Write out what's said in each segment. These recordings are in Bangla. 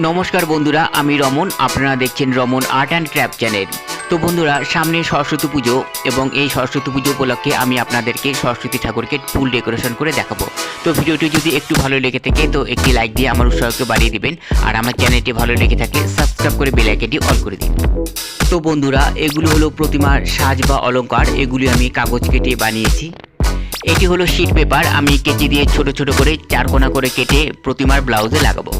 নমস্কার বন্ধুরা, আমি রমন। আপনারা দেখছেন Raman art and craft channel. তো বন্ধুরা, সামনে সরস্বতী পুজো এবং এই সরস্বতী পুজো উপলক্ষে আমি আপনাদেরকে সরস্বতী ঠাকুরকে ফুল ডেকোরেশন করে দেখাবো। তো ভিডিওটি যদি একটু ভালো লেগে থাকে তো একটি লাইক দিয়ে আমার উৎসাহকে বাড়িয়ে দিবেন, আর আমার চ্যানেলটি ভালো লেগে থাকে সাবস্ক্রাইব করে বেল আইকনটি অল করে দিন। তো বন্ধুরা, এগুলো হলো প্রতিমার সাজ বা অলংকার। এগুলি আমি কাগজ কেটে বানিয়েছি। এটি হলো শিট পেপার, আমি কেচি দিয়ে ছোট ছোট করে চারকোনা করে কেটে প্রতিমার ব্লাউজে লাগাবো।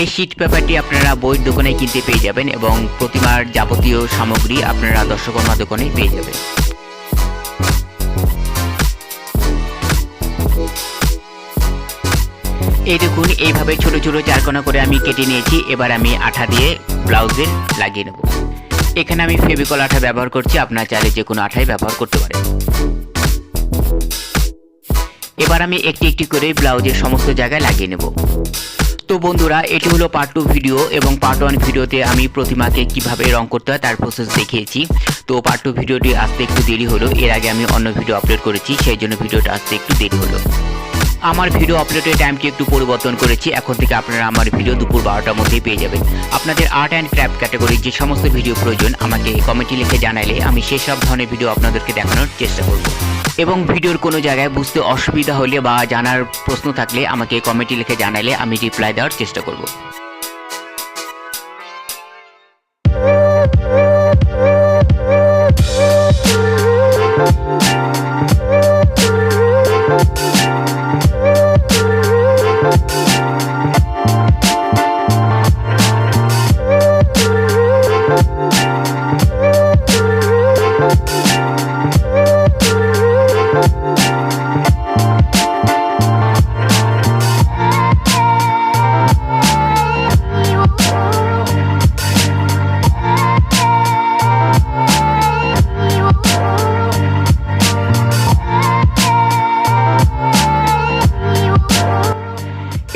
এই শিট পেপারটি আপনারা বইয়ের দোকানে কিনতে পেয়ে যাবেন এবং প্রতিমার যাবতীয় সামগ্রী আপনারা দর্শকর্মা দোকানে পেয়ে যাবেন। এই দেখুন, এইভাবে ছোট ছোট চারকোনা করে আমি কেটে নিয়েছি। এবার আমি আঠা দিয়ে ব্লাউজে লাগিয়ে নেব। এখানে আমি ফেভিকল আঠা ব্যবহার করছি, আপনারা চাইলে যে কোনো আঠাই ব্যবহার করতে পারেন। এবার আমি একটি একটি করে ব্লাউজের সমস্ত জায়গায় লাগিয়ে নেব। তো বন্ধুরা, এটি হলো পার্ট 2 ভিডিও এবং পার্ট 1 ভিডিওতে আমি প্রতিমাকে কিভাবে রং করতে হয় তার প্রসেস দেখিয়েছি। তো পার্ট 2 ভিডিওটি আসতে একটু দেরি হলো, এর আগে আমি অন্য ভিডিও আপলোড করেছি, সেই জন্য ভিডিওটা আসতে একটু দেরি হলো। আমার ভিডিও আপলোডের টাইমটি একটু পরিবর্তন করেছি। এখন থেকে আপনারা আমার ভিডিও দুপুর 12টার মধ্যেই পেয়ে যাবেন। আপনাদের আর্ট অ্যান্ড ক্রাফট ক্যাটাগরির যে সমস্ত ভিডিও প্রয়োজন আমাকে কমেন্টে লিখে জানালে আমি সেসব ধরনের ভিডিও আপনাদেরকে দেখানোর চেষ্টা করব। এবং ভিডিওর কোনো জায়গায় বুঝতে অসুবিধা হলে বা জানার প্রশ্ন থাকলে আমাকে কমেন্টে লিখে জানালে আমি রিপ্লাই দেওয়ার চেষ্টা করব।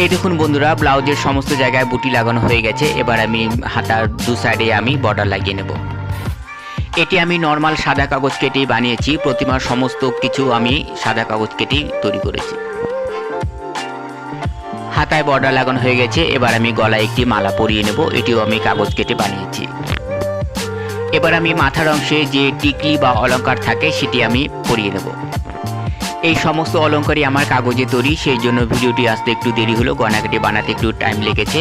এই দেখুন বন্ধুরা, ব্লাউজের সমস্ত জায়গায় বুটি লাগানো হয়ে গেছে। এবার আমি হাতার দু সাইডে আমি বর্ডার লাগিয়ে নেব। এটি আমি নর্মাল সাদা কাগজ কেটেই বানিয়েছি। প্রতিমার সমস্ত কিছু আমি সাদা কাগজ কেটেই তৈরি করেছি। হাতায় বর্ডার লাগানো হয়ে গেছে। এবার আমি গলায় একটি মালা পরিয়ে নেব, এটিও আমি কাগজ কেটে বানিয়েছি। এবার আমি মাথার অংশে যে টিকলি বা অলংকার থাকে সেটি আমি পরিয়ে নেব। এই সমস্ত অলংকারই আমার কাগজে তৈরি, সেই জন্য ভিডিওটি আসতে একটু দেরি হলো, গয়নাকাটি বানাতে একটু টাইম লেগেছে।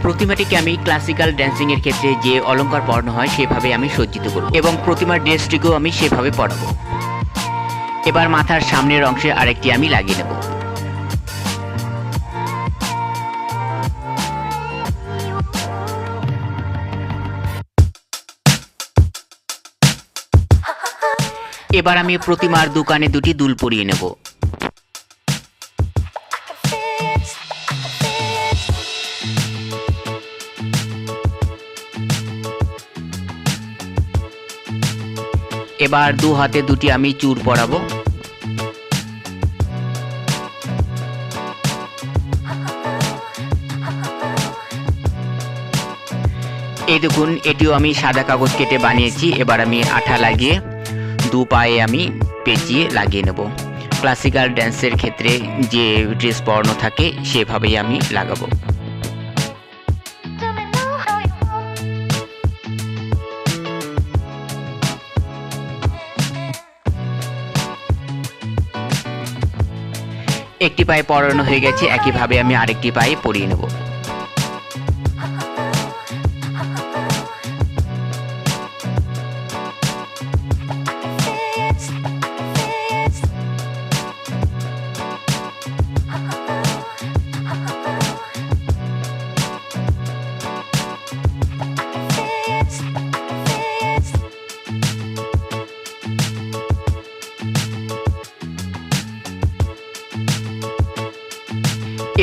প্রতিমাটিকে আমি ক্লাসিক্যাল ড্যান্সিংয়ের ক্ষেত্রে যে অলংকার পরানো হয় সেভাবে আমি সজ্জিত করব এবং প্রতিমার ড্রেসটিকেও আমি সেভাবে পরাবো। এবার মাথার সামনের অংশে আরেকটি আমি লাগিয়ে নেব। এবার আমি প্রতিমার দোকানে দুটি দুল পরিয়ে নেব। এবার দু হাতে দুটি আমি চূড় পরাবো। এই দেখুন, এটিও আমি সাদা কাগজ কেটে বানিয়েছি। এবার আমি আঠা লাগিয়ে দু পায়ে আমি পেঁচিয়ে লাগিয়ে নেব। ক্লাসিক্যাল ড্যান্সের ক্ষেত্রে যে ড্রেস পরানো থাকে সেভাবেই আমি লাগাবো। একটি পায়ে পরানো হয়ে গেছে, একইভাবে আমি আরেকটি পায়ে পরিয়ে নেব।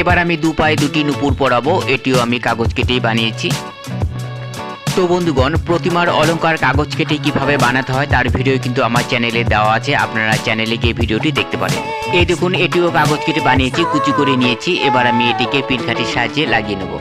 এবার আমি দু পায়ে দুটি নুপুর পরাবো, এটিও আমি কাগজ কেটেই বানিয়েছি। তো বন্ধুগণ, প্রতিমার অলংকার কাগজ কেটে কিভাবে বানাতে হয় তার ভিডিও কিন্তু আমার চ্যানেলে দেওয়া আছে, আপনারা চ্যানেলে গিয়ে ভিডিওটি দেখতে পারেন। এই দেখুন, এটিও কাগজ কেটে বানিয়েছি, কুচি করে নিয়েছি। এবার আমি এটিকে পিনকাঠির সাহায্যে লাগিয়ে নেব।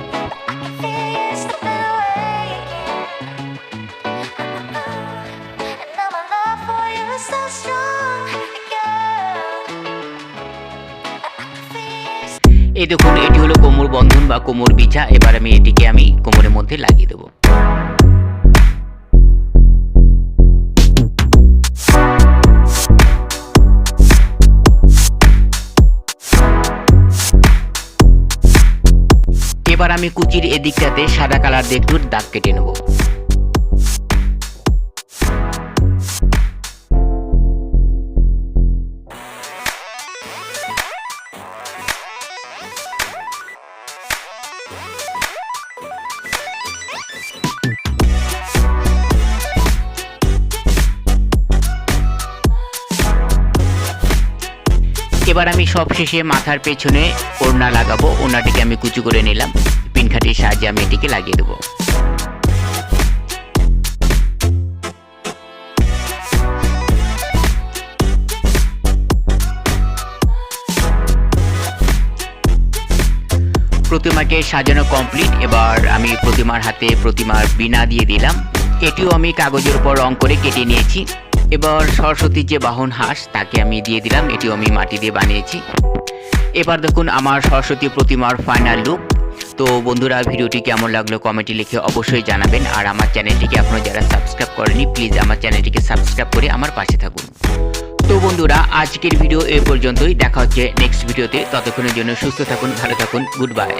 এই দেখুন, এটি হলো কোমর বন্ধন বা কোমর বিছা। এবার এটিকে কোমরের মধ্যে লাগিয়ে দেবো। এবার আমি কুচির এদিকটাতে সাদা কালার দিয়ে একটু দাগ কেটে নেব। এবার আমি সবশেষে মাথার পেছনে ওড়না লাগাবো। ওড়নাটিকে আমি কুচি করে নিলাম, পিনখাটির সাহায্যে আমি এটিকে লাগিয়ে দেবো। প্রতিমাকে সাজানো কমপ্লিট। এবার আমি প্রতিমার হাতে প্রতিমার বীণা দিয়ে দিলাম। এটিও আমি কাগজের উপর রং করে কেটে নিয়েছি। এবার সরস্বতীর যে বাহন হাঁস তাকে আমি দিয়ে দিলাম। এটিও আমি মাটি দিয়ে বানিয়েছি। এবার দেখুন আমার সরস্বতী প্রতিমার ফাইনাল লুক। তো বন্ধুরা, ভিডিওটি কেমন লাগলো কমেন্টে লিখে অবশ্যই জানাবেন। আর আমার চ্যানেলটিকে আপনারা যারা সাবস্ক্রাইব করেনি, প্লিজ আমার চ্যানেলটিকে সাবস্ক্রাইব করে আমার পাশে থাকুন। তো বন্ধুরা, আজকের ভিডিও এই পর্যন্তই। দেখা হচ্ছে নেক্সট ভিডিওতে। ততক্ষণের জন্য সুস্থ থাকুন, ভালো থাকুন, গুড বাই।